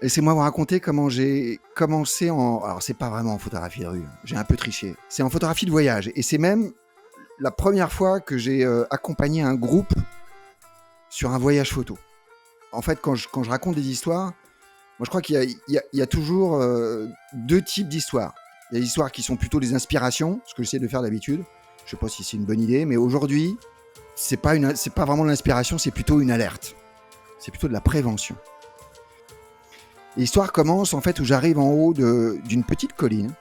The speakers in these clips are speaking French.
Laissez-moi vous raconter comment j'ai commencé en... Alors, c'est pas vraiment en photographie de rue, j'ai un peu triché. C'est en photographie de voyage. Et c'est même la première fois que j'ai accompagné un groupe sur un voyage photo. En fait, quand je raconte des histoires, moi je crois qu'il y a toujours deux types d'histoires. Il y a des histoires qui sont plutôt des inspirations, ce que j'essaie de faire d'habitude. Je sais pas si c'est une bonne idée, mais aujourd'hui, c'est pas vraiment de l'inspiration, c'est plutôt une alerte. C'est plutôt de la prévention. L'histoire commence en fait où j'arrive en haut d'une petite colline,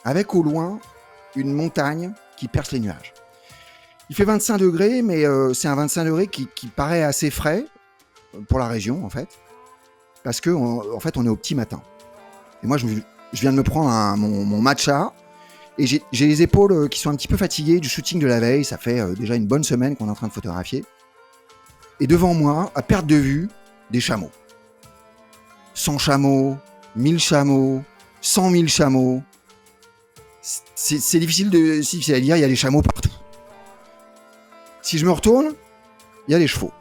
avec au loin une montagne qui perce les nuages. Il fait 25 degrés, mais c'est un 25 degrés qui paraît assez frais pour la région en fait, parce que en fait on est au petit matin. Et moi je viens de me prendre mon matcha, et j'ai les épaules qui sont un petit peu fatiguées du shooting de la veille. Ça fait déjà une bonne semaine qu'on est en train de photographier. Et devant moi, à perte de vue, des chameaux. 100 chameaux, 1000 chameaux, 100 000 chameaux. C'est difficile à dire, il y a des chameaux partout. Si je me retourne, il y a des chevaux.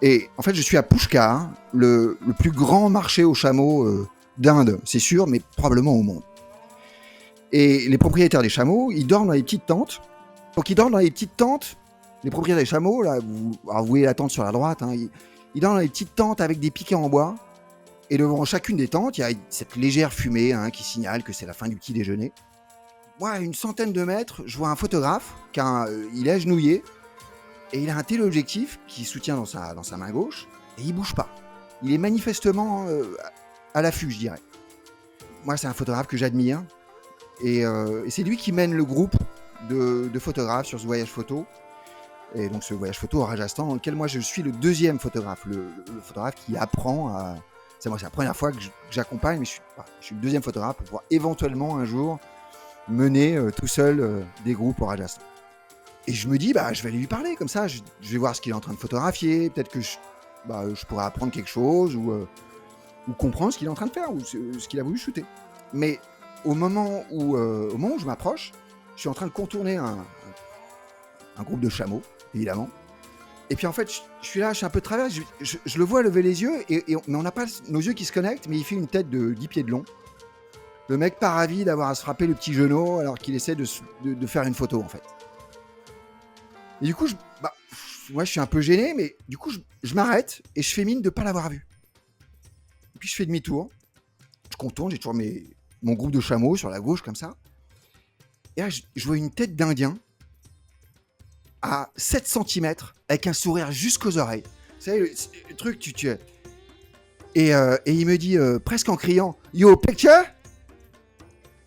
Et en fait, je suis à Pushkar, le plus grand marché aux chameaux d'Inde, c'est sûr, mais probablement au monde. Et les propriétaires des chameaux, ils dorment dans les petites tentes. Donc ils dorment dans les petites tentes. Les propriétaires des chameaux, là, vous voyez la tente sur la droite, hein, ils dorment dans les petites tentes avec des piquets en bois. Et devant chacune des tentes, il y a cette légère fumée qui signale que c'est la fin du petit déjeuner. Moi, à une centaine de mètres, je vois un photographe, il est agenouillé, et il a un téléobjectif qu'il soutient dans sa main gauche, et il bouge pas. Il est manifestement à l'affût, je dirais. Moi, c'est un photographe que j'admire, et c'est lui qui mène le groupe de photographes sur ce voyage photo. Et donc ce voyage photo au Rajasthan, dans lequel moi je suis le deuxième photographe, le photographe qui apprend à... C'est la première fois que j'accompagne, mais je suis le deuxième photographe pour pouvoir éventuellement un jour mener tout seul des groupes au Rajasthan. Et je me dis, je vais aller lui parler comme ça, je vais voir ce qu'il est en train de photographier, peut-être que je pourrais apprendre quelque chose ou comprendre ce qu'il est en train de faire ou ce qu'il a voulu shooter. Mais au moment où je m'approche, je suis en train de contourner un groupe de chameaux, évidemment. Et puis en fait, je suis là, je suis un peu de travers, je le vois lever les yeux, mais on n'a pas nos yeux qui se connectent, mais il fait une tête de 10 pieds de long. Le mec pas ravi d'avoir à se frapper le petit genou alors qu'il essaie de faire une photo en fait. Et du coup, moi je suis un peu gêné, mais du coup je m'arrête et je fais mine de pas l'avoir vu. Et puis je fais demi-tour, je contourne, j'ai toujours mon groupe de chameaux sur la gauche comme ça. Et là je vois une tête d'Indien à 7 cm avec un sourire jusqu'aux oreilles. Vous savez, le truc, tu et il me dit presque en criant « Yo, picture !»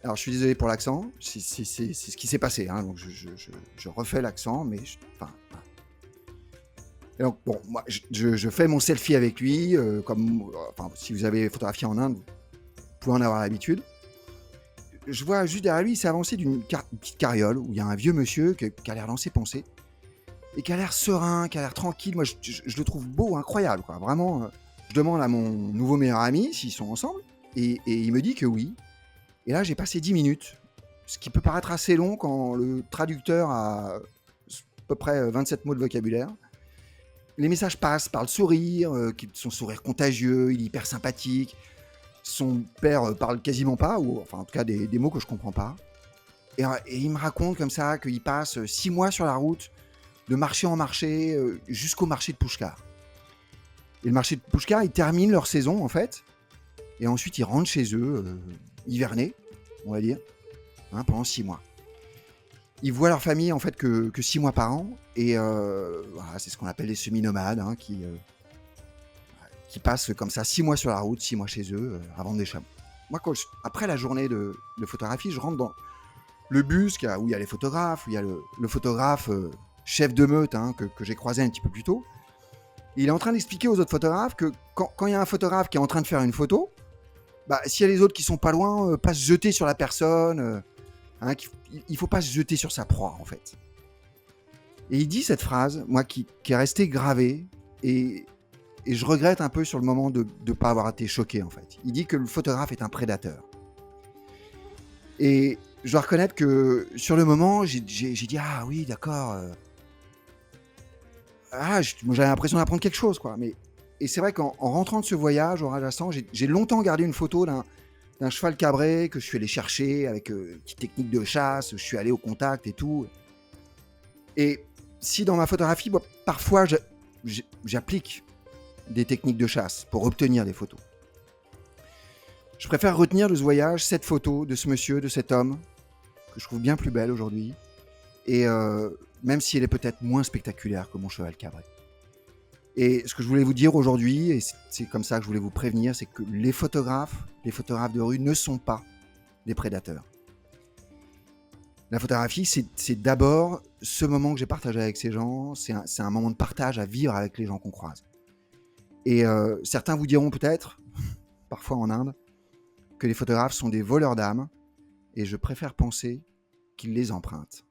Alors, je suis désolé pour l'accent, c'est ce qui s'est passé. Hein, donc, je refais l'accent, mais... Et donc, bon, moi, je fais mon selfie avec lui, si vous avez photographié en Inde, vous pouvez en avoir l'habitude. Je vois juste derrière lui, il s'est avancé d'une petite carriole où il y a un vieux monsieur qui a l'air dans ses pensées et qui a l'air serein, qui a l'air tranquille. Moi, je le trouve beau, incroyable, quoi. Vraiment, je demande à mon nouveau meilleur ami s'ils sont ensemble et il me dit que oui. Et là, j'ai passé 10 minutes, ce qui peut paraître assez long quand le traducteur a à peu près 27 mots de vocabulaire. Les messages passent par le sourire, son sourire contagieux, il est hyper sympathique. Son père parle quasiment pas, ou enfin en tout cas des mots que je comprends pas. Et il me raconte comme ça qu'il passe 6 mois sur la route, de marché en marché, jusqu'au marché de Pushkar. Et le marché de Pushkar, ils terminent leur saison en fait, et ensuite ils rentrent chez eux, hivernés, on va dire, pendant 6 mois. Ils voient leur famille en fait que 6 mois par an, et voilà, c'est ce qu'on appelle les semi-nomades, qui passent comme ça 6 mois sur la route, 6 mois chez eux, à vendre des chameaux. Moi, après la journée de photographie, je rentre dans le bus où il y a les photographes, où il y a le photographe chef de meute que j'ai croisé un petit peu plus tôt. Et il est en train d'expliquer aux autres photographes que quand il y a un photographe qui est en train de faire une photo, s'il y a les autres qui sont pas loin, pas se jeter sur la personne, il faut pas se jeter sur sa proie en fait. Et il dit cette phrase, moi qui est restée gravée, et je regrette un peu sur le moment de ne pas avoir été choqué en fait. Il dit que le photographe est un prédateur. Et je dois reconnaître que sur le moment, j'ai dit ah oui d'accord. Moi j'avais l'impression d'apprendre quelque chose quoi. Mais Et c'est vrai qu'en rentrant de ce voyage au Rajasthan, j'ai longtemps gardé une photo d'un cheval cabré que je suis allé chercher avec une petite technique de chasse. Je suis allé au contact et tout. Et si dans ma photographie, moi, parfois j'applique des techniques de chasse pour obtenir des photos, je préfère retenir de ce voyage cette photo de ce monsieur, de cet homme, que je trouve bien plus belle aujourd'hui. Et même si elle est peut-être moins spectaculaire que mon cheval cabré. Et ce que je voulais vous dire aujourd'hui, et c'est comme ça que je voulais vous prévenir, c'est que les photographes de rue ne sont pas des prédateurs. La photographie, c'est d'abord ce moment que j'ai partagé avec ces gens, c'est un moment de partage à vivre avec les gens qu'on croise. Et certains vous diront peut-être, parfois en Inde, que les photographes sont des voleurs d'âme, et je préfère penser qu'ils les empruntent.